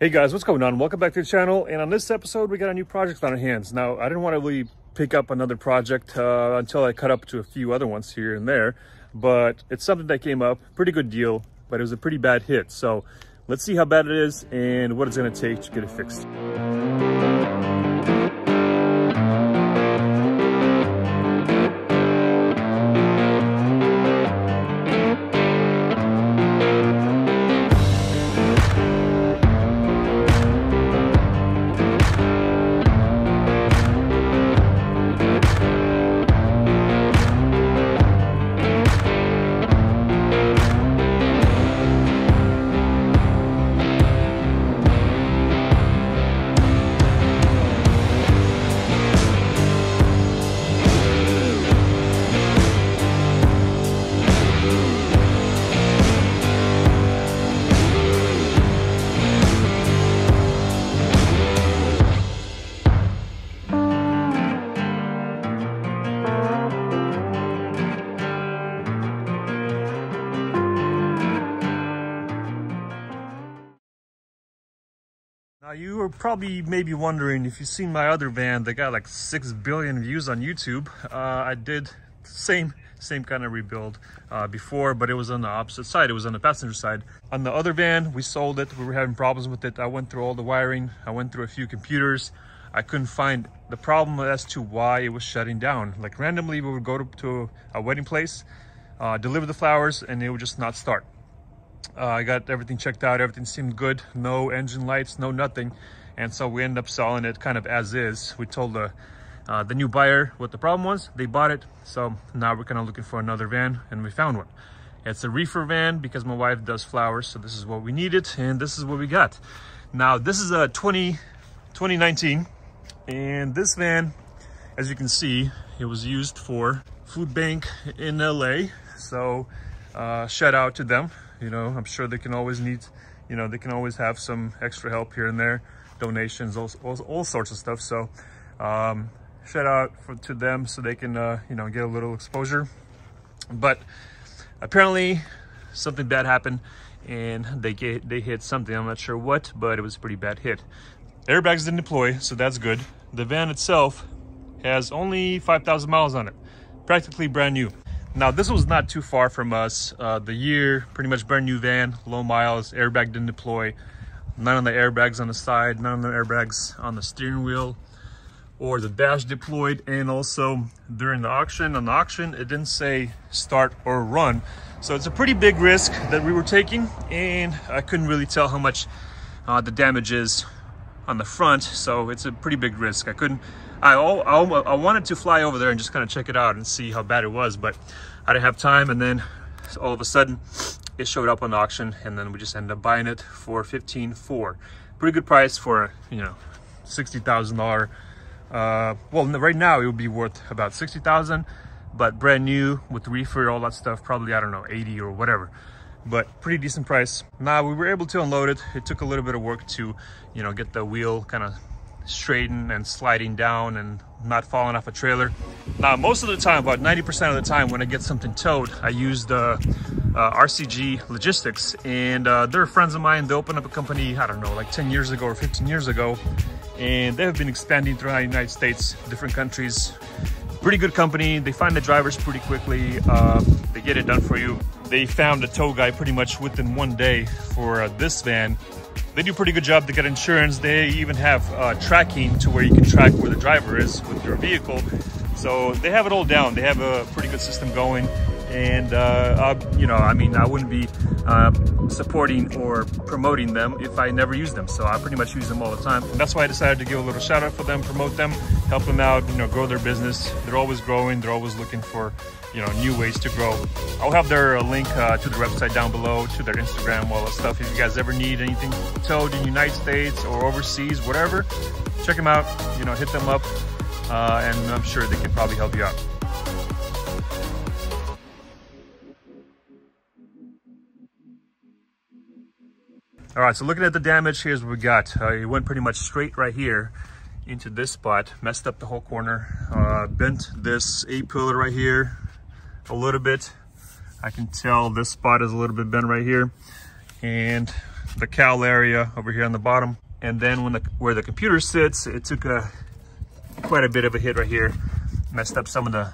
Hey guys, what's going on? Welcome back to the channel. And on this episode, we got a new project on our hands. Now, I didn't want to really pick up another project until I cut up to a few other ones here and there, but it's something that came up, pretty good deal, but it was a pretty bad hit. So let's see how bad it is and what it's going to take to get it fixed. Now you are probably maybe wondering if you've seen my other van that got like 6 billion views on YouTube. I did same kind of rebuild before, but it was on the opposite side. It was on the passenger side. On the other van, we sold it. We were having problems with it. I went through all the wiring. I went through a few computers. I couldn't find the problem as to why it was shutting down. Like randomly, we would go to a wedding place, deliver the flowers, and it would just not start. I got everything checked out. Everything seemed good. No engine lights, no nothing. And so we ended up selling it kind of as is. We told the new buyer what the problem was. They bought it. So now we're kind of looking for another van, and we found one. It's a reefer van because my wife does flowers. So this is what we needed, and this is what we got. Now this is a 2019, and this van, as you can see, it was used for food bank in LA. So shout out to them. You know, I'm sure they can always need, you know, they can always have some extra help here and there, donations, all sorts of stuff. So shout out to them so they can, you know, get a little exposure. But apparently something bad happened and they hit something. I'm not sure what, but it was a pretty bad hit. Airbags didn't deploy, so that's good. The van itself has only 5,000 miles on it, practically brand new. Now, this was not too far from us. The year, pretty much brand new van, low miles, airbag didn't deploy. None of the airbags on the side, none of the airbags on the steering wheel or the dash deployed. And also during the auction, on the auction, it didn't say start or run. So it's a pretty big risk that we were taking, and I couldn't really tell how much the damage is on the front. So it's a pretty big risk. I wanted to fly over there and just kind of check it out and see how bad it was, but I didn't have time. And then all of a sudden it showed up on the auction, and then we just ended up buying it for $15,400. Pretty good price for, you know, $60,000. Well, right now it would be worth about $60,000, but brand new with reefer, all that stuff, probably, I don't know, 80 or whatever. But pretty decent price. Now we were able to unload it. It took a little bit of work to, you know, get the wheel kind of straighten and sliding down and not falling off a trailer. Now, most of the time, about 90% of the time when I get something towed, I use the RCG Logistics, and they're friends of mine. They opened up a company, I don't know, like 10 years ago or 15 years ago, and they have been expanding throughout the United States, different countries. Pretty good company. They find the drivers pretty quickly. They get it done for you. They found a tow guy pretty much within 1 day for this van. They do a pretty good job to get insurance. They even have tracking to where you can track where the driver is with your vehicle. So they have it all down. They have a pretty good system going. And, you know, I mean, I wouldn't be supporting or promoting them if I never used them. So I pretty much use them all the time. And that's why I decided to give a little shout out for them, promote them, help them out, you know, grow their business. They're always growing. They're always looking for, you know, new ways to grow. I'll have their link to their website down below, to their Instagram, all that stuff. If you guys ever need anything towed in the United States or overseas, whatever, check them out, you know, hit them up, and I'm sure they can probably help you out. All right, so looking at the damage, here's what we got. It went pretty much straight right here into this spot, messed up the whole corner, bent this A-pillar right here a little bit. I can tell this spot is a little bit bent right here, and the cowl area over here on the bottom. And then where the computer sits, it took quite a bit of a hit right here. Messed up some of the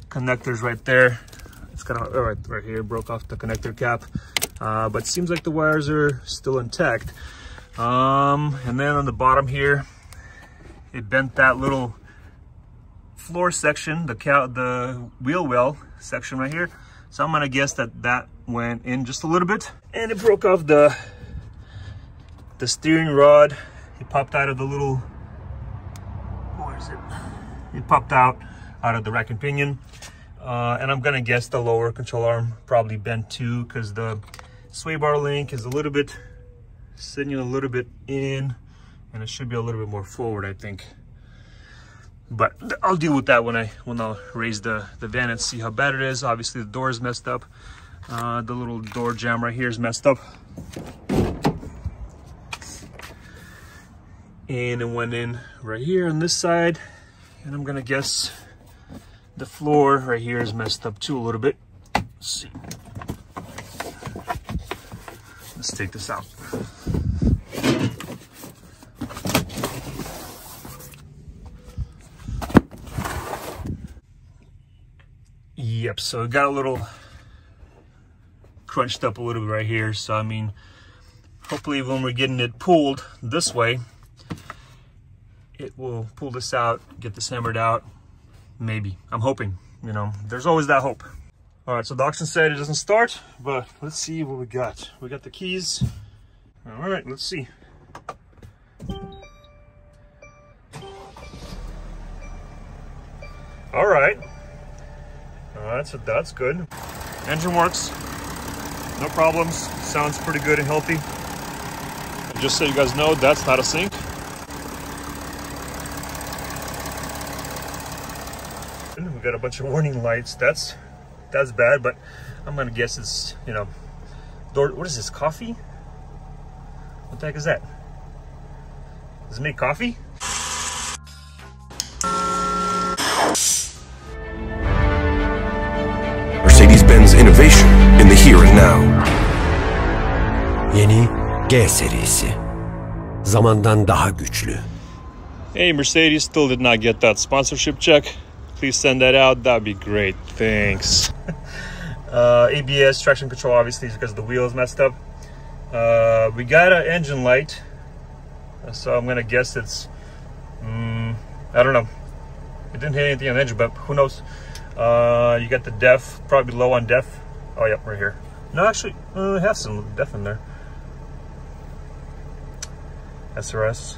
connectors right there. It's kind of right here, broke off the connector cap. But seems like the wires are still intact. And then on the bottom here, it bent that little floor section, the wheel well section right here. So I'm gonna guess that went in just a little bit, and it broke off the steering rod. It popped out of the little, where is it? It popped out of the rack and pinion. And I'm gonna guess the lower control arm probably bent too, because the sway bar link is a little bit sitting a little bit in, and it should be a little bit more forward, I think. But I'll deal with that when I'll raise the van and see how bad it is. Obviously the door is messed up. The little door jamb right here is messed up. And it went in right here on this side. And I'm gonna guess the floor right here is messed up too a little bit. Let's see. Let's take this out. Yep, so it got a little crunched up a little bit right here. So I mean, hopefully when we're getting it pulled this way, it will pull this out, get this hammered out. Maybe, I'm hoping, you know, there's always that hope. All right, so the auction said it doesn't start, but let's see what we got. We got the keys. All right, let's see. All right. So that's good. Engine works, no problems. Sounds pretty good and healthy. And just so you guys know, that's not a sink. We got a bunch of warning lights. That's bad, but I'm gonna guess it's, you know, door. What is this? Coffee? What the heck is that? Does it make coffee? Mercedes-Benz innovation in the here and now. Yeni G serisi. Zamandan daha güçlü. Hey, Mercedes, still did not get that sponsorship check. Please send that out. That'd be great. Thanks. ABS, traction control, obviously, because the wheel is messed up. We got an engine light, so I'm gonna guess it's, I don't know. It didn't hit anything on the engine, but who knows? You got the def, probably low on def. Oh, yep, right here. No, actually, it has some def in there. SRS.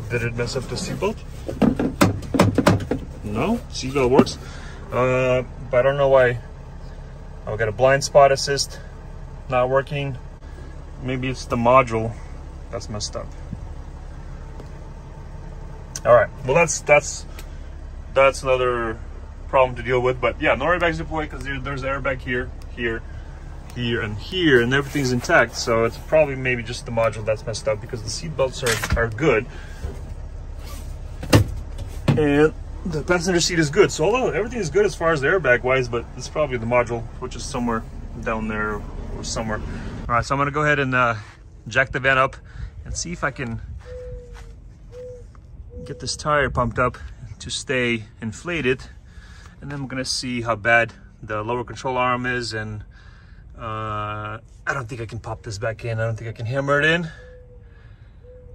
Did it mess up the seatbelt? No, seatbelt works. But I don't know why. I've got a blind spot assist not working. Maybe it's the module that's messed up. All right, well that's another problem to deal with. But yeah, no airbags deployed because there's an airbag here, and here, and everything's intact. So it's probably maybe just the module that's messed up, because the seat belts are good, and the passenger seat is good. So although everything is good as far as the airbag wise, but it's probably the module, which is somewhere down there or somewhere. All right, so I'm gonna go ahead and jack the van up and see if I can get this tire pumped up to stay inflated, and then I'm gonna see how bad the lower control arm is. And I don't think I can pop this back in. I don't think I can hammer it in,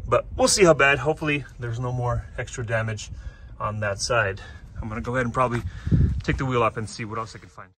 but we'll see how bad. Hopefully there's no more extra damage on that side. I'm gonna go ahead and probably take the wheel off and see what else I can find.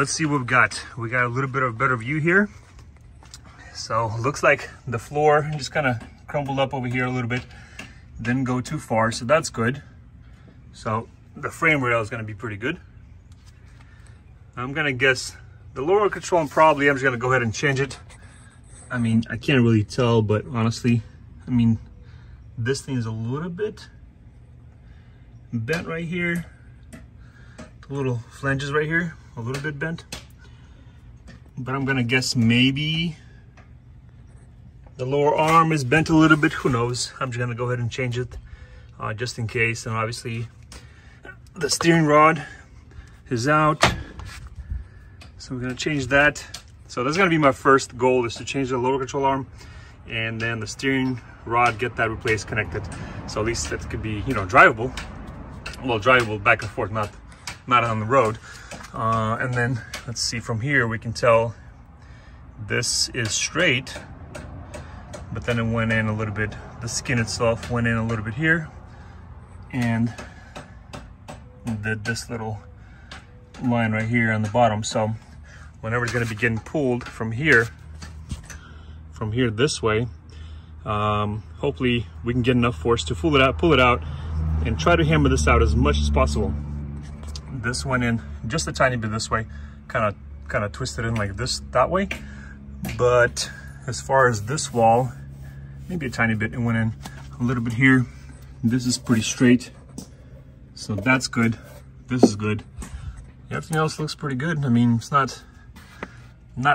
let's see what we've got. We got a little bit of a better view here. So looks like the floor just kind of crumbled up over here a little bit. Didn't go too far, so that's good. So the frame rail is going to be pretty good. I'm going to guess the lower control arm probably, I'm just going to go ahead and change it. I mean, I can't really tell, but honestly, I mean, this thing is a little bit bent right here. The little flanges right here, a little bit bent. But I'm going to guess maybe the lower arm is bent a little bit. Who knows? I'm just going to go ahead and change it just in case. And obviously, the steering rod is out. So we're going to change that. So that's going to be my first goal, is to change the lower control arm and then the steering rod, get that replaced, connected. So at least that could be, you know, drivable. Well, drivable back and forth, not on the road. And then let's see, from here we can tell this is straight, but then it went in a little bit. The skin itself went in a little bit here and did this little line right here on the bottom. So whenever it's going to be getting pulled from here this way, hopefully we can get enough force to pull it out and try to hammer this out as much as possible. This went in just a tiny bit this way, kind of twisted in like this, that way. But as far as this wall, maybe a tiny bit, it went in a little bit here. This is pretty straight, so that's good. This is good. Everything else looks pretty good. I mean, it's not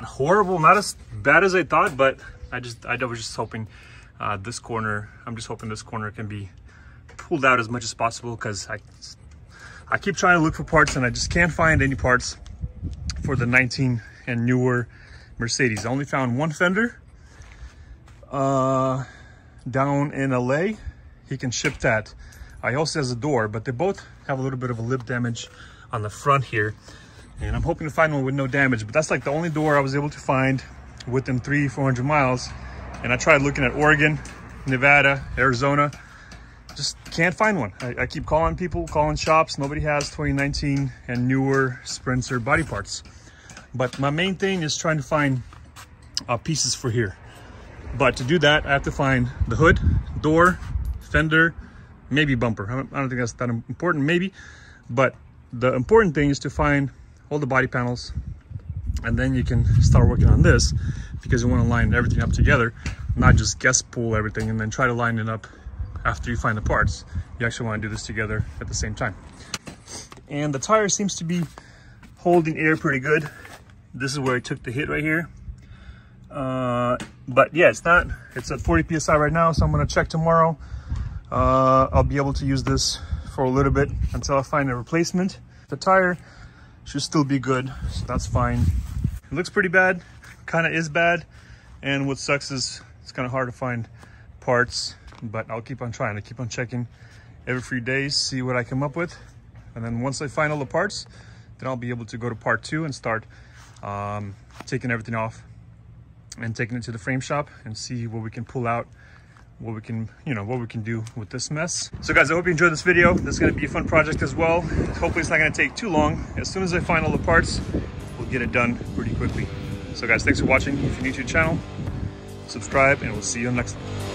horrible, not as bad as I thought, but I was just hoping this corner, I'm just hoping this corner can be pulled out as much as possible, because I keep trying to look for parts and I just can't find any parts for the 19 and newer Mercedes. I only found one fender down in LA. He can ship that. He also has a door, but they both have a little bit of a lip damage on the front here, and I'm hoping to find one with no damage. But that's like the only door I was able to find within 300-400 miles. And I tried looking at Oregon, Nevada, Arizona, just can't find one. I keep calling people, calling shops. Nobody has 2019 and newer Sprinter body parts. But my main thing is trying to find pieces for here. But to do that, I have to find the hood, door, fender, maybe bumper. I don't think that's that important, maybe. But the important thing is to find all the body panels, and then you can start working on this, because you want to line everything up together, not just guess pull everything and then try to line it up after you find the parts. You actually want to do this together at the same time. And the tire seems to be holding air pretty good. This is where I took the hit right here. But yeah, it's at 40 psi right now, so I'm going to check tomorrow. I'll be able to use this for a little bit until I find a replacement. The tire should still be good, so that's fine. It looks pretty bad, kind of is bad, and what sucks is it's kind of hard to find parts, but I'll keep on trying. I keep on checking every few days, see what I come up with, and then once I find all the parts, then I'll be able to go to part 2 and start taking everything off and taking it to the frame shop and see what we can pull out, what we can, what we can do with this mess. So guys, I hope you enjoyed this video. This is going to be a fun project as well. Hopefully it's not going to take too long. As soon as I find all the parts, we'll get it done pretty quickly. So guys, thanks for watching. If you're new to the channel, subscribe, and we'll see you on the next one.